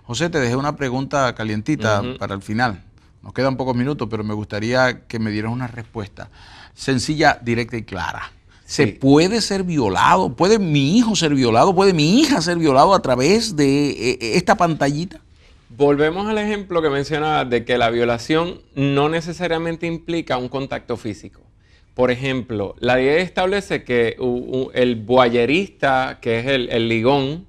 José, te dejé una pregunta calientita para el final. Nos quedan pocos minutos, pero me gustaría que me dieras una respuesta sencilla, directa y clara. ¿Se puede ser violado? ¿Puede mi hijo ser violado? ¿Puede mi hija ser violado a través de esta pantallita? Volvemos al ejemplo que mencionaba de que la violación no necesariamente implica un contacto físico. Por ejemplo, la ley establece que el voyerista, que es el ligón,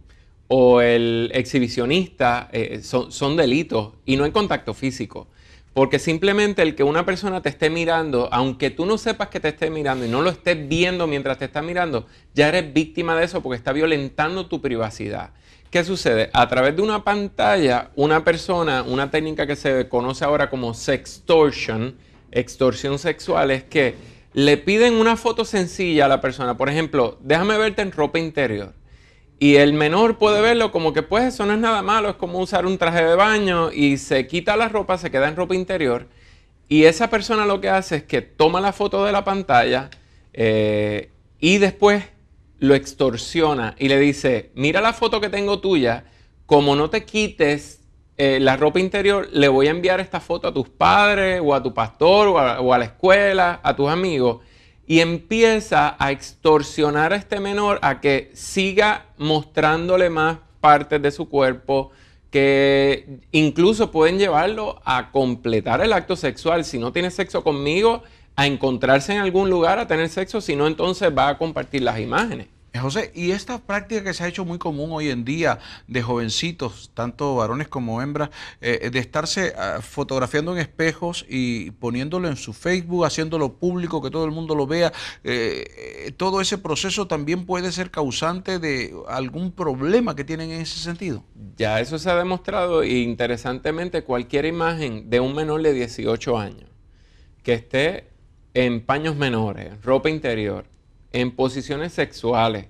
o el exhibicionista son delitos y no hay contacto físico. Porque simplemente el que una persona te esté mirando, aunque tú no sepas que te esté mirando y no lo estés viendo mientras te está mirando, ya eres víctima de eso porque está violentando tu privacidad. ¿Qué sucede? A través de una pantalla, una persona, una técnica que se conoce ahora como sextortion, extorsión sexual, es que le piden una foto sencilla a la persona. Por ejemplo, déjame verte en ropa interior. Y el menor puede verlo como que pues eso no es nada malo, es como usar un traje de baño y se quita la ropa, se queda en ropa interior. Y esa persona lo que hace es que toma la foto de la pantalla Y después lo extorsiona y le dice, mira la foto que tengo tuya, como no te quites la ropa interior, le voy a enviar esta foto a tus padres o a tu pastor o a la escuela, a tus amigos. Y empieza a extorsionar a este menor a que siga mostrándole más partes de su cuerpo, que incluso pueden llevarlo a completar el acto sexual. Si no tiene sexo conmigo, a encontrarse en algún lugar a tener sexo, si no, entonces va a compartir las imágenes. José, y esta práctica que se ha hecho muy común hoy en día de jovencitos, tanto varones como hembras, de estarse fotografiando en espejos y poniéndolo en su Facebook, haciéndolo público, que todo el mundo lo vea, todo ese proceso también puede ser causante de algún problema que tienen en ese sentido. Ya eso se ha demostrado y interesantemente cualquier imagen de un menor de 18 años que esté en paños menores, ropa interior, en posiciones sexuales,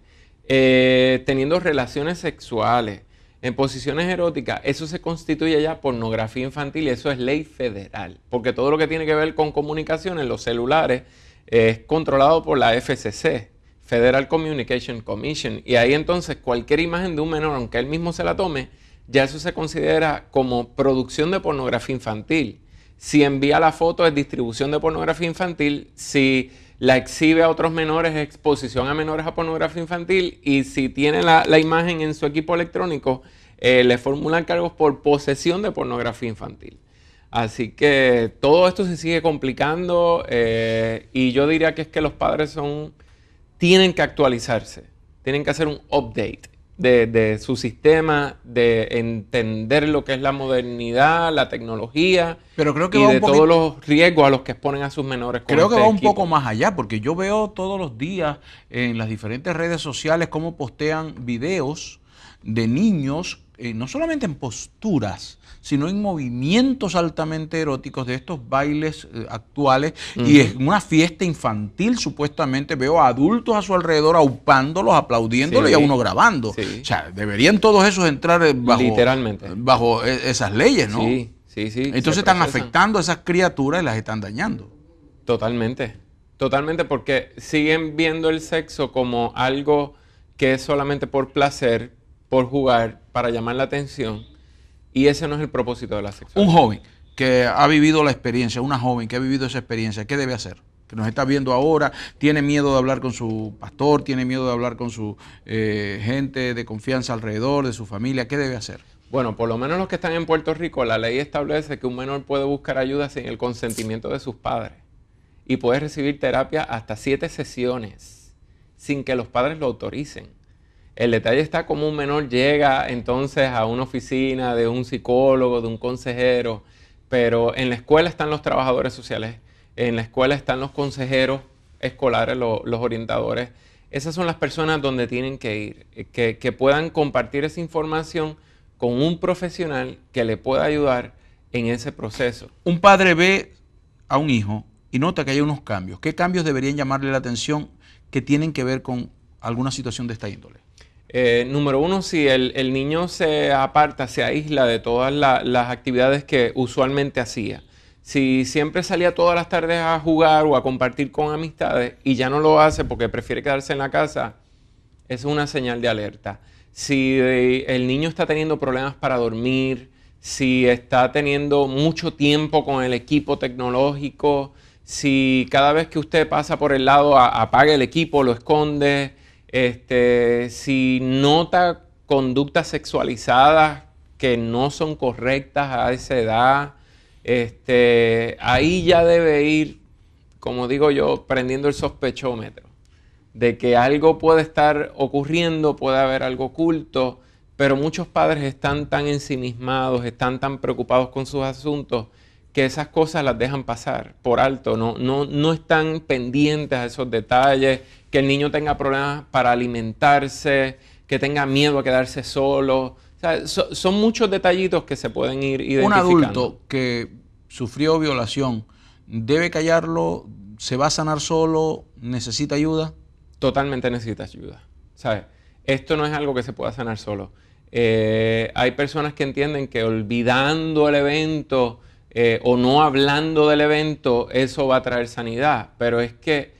teniendo relaciones sexuales, en posiciones eróticas, eso se constituye ya pornografía infantil y eso es ley federal, porque todo lo que tiene que ver con comunicación en los celulares es controlado por la FCC, Federal Communication Commission, y ahí entonces cualquier imagen de un menor, aunque él mismo se la tome, ya eso se considera como producción de pornografía infantil. Si envía la foto es distribución de pornografía infantil, si la exhibe a otros menores, exposición a menores a pornografía infantil, y si tiene la imagen en su equipo electrónico, le formulan cargos por posesión de pornografía infantil. Así que todo esto se sigue complicando y yo diría que es que los padres tienen que actualizarse, tienen que hacer un update de su sistema, de entender lo que es la modernidad, la tecnología, pero creo que y de todos los riesgos a los que exponen a sus menores con creo que va un equipo. poco más allá, porque yo veo todos los días en las diferentes redes sociales cómo postean videos de niños, no solamente en posturas, sino en movimientos altamente eróticos de estos bailes actuales, y es una fiesta infantil, supuestamente veo a adultos a su alrededor aupándolos, aplaudiéndolos, y a uno grabando. Sí. O sea, deberían todos esos entrar literalmente bajo esas leyes, ¿no? Sí, sí, sí. Entonces están afectando a esas criaturas y las están dañando. Totalmente, totalmente, porque siguen viendo el sexo como algo que es solamente por placer, por jugar, para llamar la atención, y ese no es el propósito de la sexualidad. Un joven que ha vivido la experiencia, una joven que ha vivido esa experiencia, ¿qué debe hacer? Que nos está viendo ahora, tiene miedo de hablar con su pastor, tiene miedo de hablar con su gente de confianza alrededor, de su familia, ¿qué debe hacer? Bueno, por lo menos los que están en Puerto Rico, la ley establece que un menor puede buscar ayuda sin el consentimiento de sus padres y puede recibir terapia hasta 7 sesiones sin que los padres lo autoricen. El detalle está como un menor llega entonces a una oficina de un psicólogo, de un consejero, pero en la escuela están los trabajadores sociales, en la escuela están los consejeros escolares, los orientadores. Esas son las personas donde tienen que ir, que puedan compartir esa información con un profesional que le pueda ayudar en ese proceso. Un padre ve a un hijo y nota que hay unos cambios. ¿Qué cambios deberían llamarle la atención que tienen que ver con alguna situación de esta índole? Número uno, si el niño se aparta, se aísla de todas las actividades que usualmente hacía. Si siempre salía todas las tardes a jugar o a compartir con amistades y ya no lo hace porque prefiere quedarse en la casa, es una señal de alerta. Si el niño está teniendo problemas para dormir, si está teniendo mucho tiempo con el equipo tecnológico, si cada vez que usted pasa por el lado apaga el equipo, lo esconde, si nota conductas sexualizadas que no son correctas a esa edad, ahí ya debe ir, como digo yo, prendiendo el sospechómetro de que algo puede estar ocurriendo, puede haber algo oculto, pero muchos padres están tan ensimismados, están tan preocupados con sus asuntos, que esas cosas las dejan pasar por alto, no están pendientes a esos detalles, que el niño tenga problemas para alimentarse, que tenga miedo a quedarse solo. O sea, son muchos detallitos que se pueden ir identificando. Un adulto que sufrió violación, ¿debe callarlo? ¿Se va a sanar solo? ¿Necesita ayuda? Totalmente necesita ayuda, ¿sabes? Esto no es algo que se pueda sanar solo. Hay personas que entienden que olvidando el evento o no hablando del evento, eso va a traer sanidad. Pero es que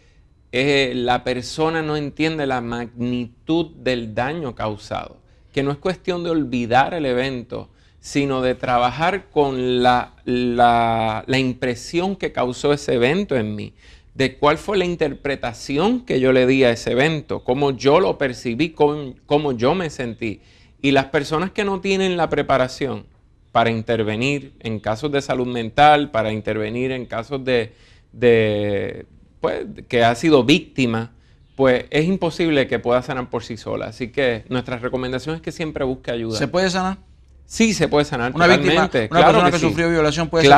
la persona no entiende la magnitud del daño causado, que no es cuestión de olvidar el evento, sino de trabajar con la impresión que causó ese evento en mí, de cuál fue la interpretación que yo le di a ese evento, cómo yo lo percibí, cómo yo me sentí. Y las personas que no tienen la preparación para intervenir en casos de salud mental, para intervenir en casos pues, que ha sido víctima, pues es imposible que pueda sanar por sí sola. Así que nuestra recomendación es que siempre busque ayuda. ¿Se puede sanar? Sí, se puede sanar Una víctima, una persona que sufrió violación puede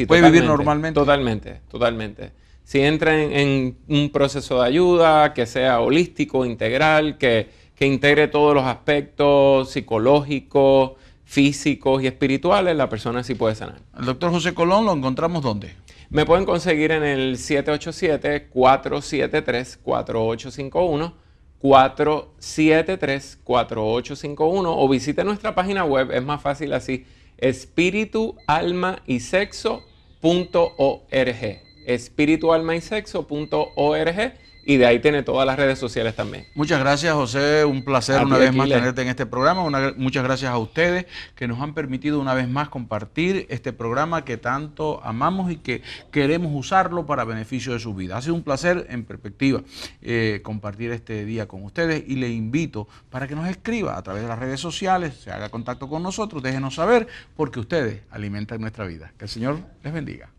puede vivir normalmente. Totalmente. Si entra en un proceso de ayuda, que sea holístico, integral, que integre todos los aspectos psicológicos, físicos y espirituales, la persona sí puede sanar. ¿El doctor José Colón lo encontramos dónde? Me pueden conseguir en el 787-473-4851, 473-4851, o visite nuestra página web, es más fácil así, espiritualmaysexo.org, espiritualmaysexo.org, y de ahí tiene todas las redes sociales también. Muchas gracias, José. Un placer una vez más tenerte en este programa. Muchas gracias a ustedes que nos han permitido una vez más compartir este programa que tanto amamos y que queremos usarlo para beneficio de su vida. Ha sido un placer, en perspectiva, compartir este día con ustedes, y le invito para que nos escriba a través de las redes sociales, se haga contacto con nosotros, déjenos saber, porque ustedes alimentan nuestra vida. Que el Señor les bendiga.